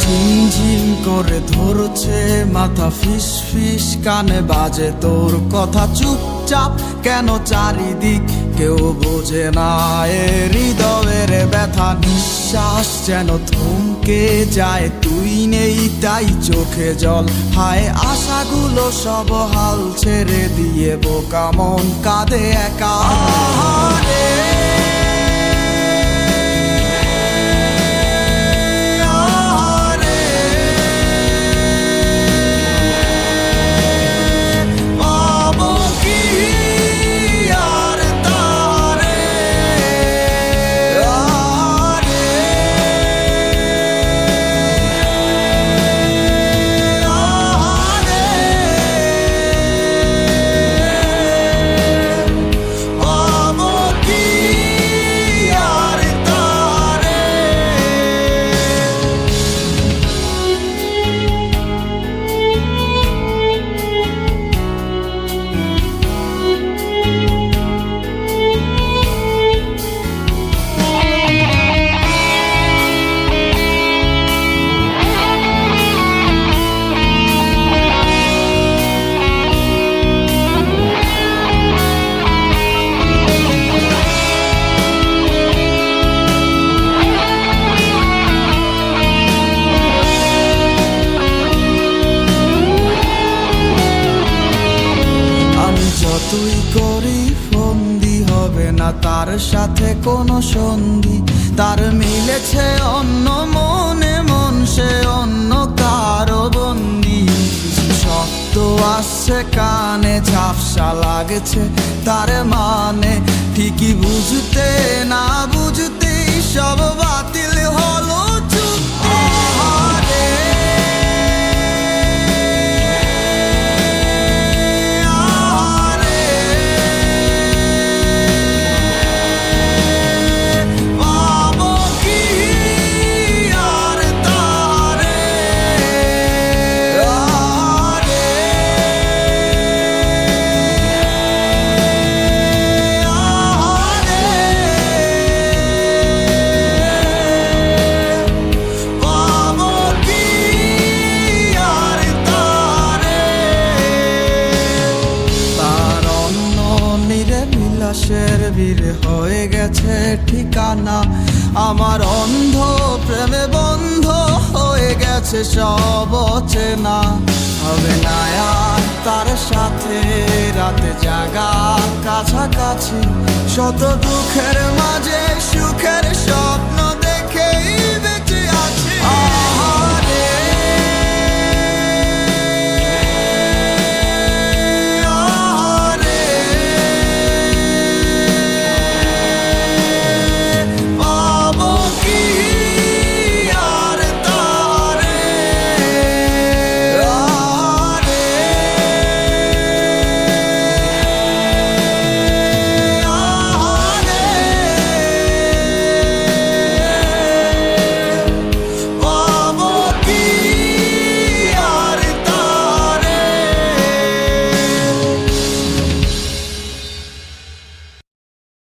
ঝিমঝিম করে ধরছে মাথা, ফিস ফিস কানে বাজে তোর কথা। চুপচাপ কেন চারিদিক কেউ বোঝে না এ হৃদয়ের ব্যথা। নিঃশ্বাস যেন থমকে যায়, তুই নেই তাই চোখে জল। হায় আশাগুলো সব হাল ছেড়ে দিয়ে বোকা মন কাঁদে একা। তুই করি ফন্দি হবে না তার সাথে কোনো সন্ধি। তার মিলেছে অন্য মনে মন, সে অন্য কারো বন্দি। শব্দ আসছে কানে, ঝাপসা লাগছে তার মানে। ঠিকই বুঝতে না বুঝতেই সব বাতিল হলো চুক্তি। বিলাসের ভিড় হয়ে গেছে ঠিকানা, আমার অন্ধ প্রেমে বন্ধ হয়ে গেছে সব অচেনা। হবে না আর তার সাথে রাতে জাগা, কাছাকাছি শত দুঃখের মাঝে সুখের স্বপ্ন।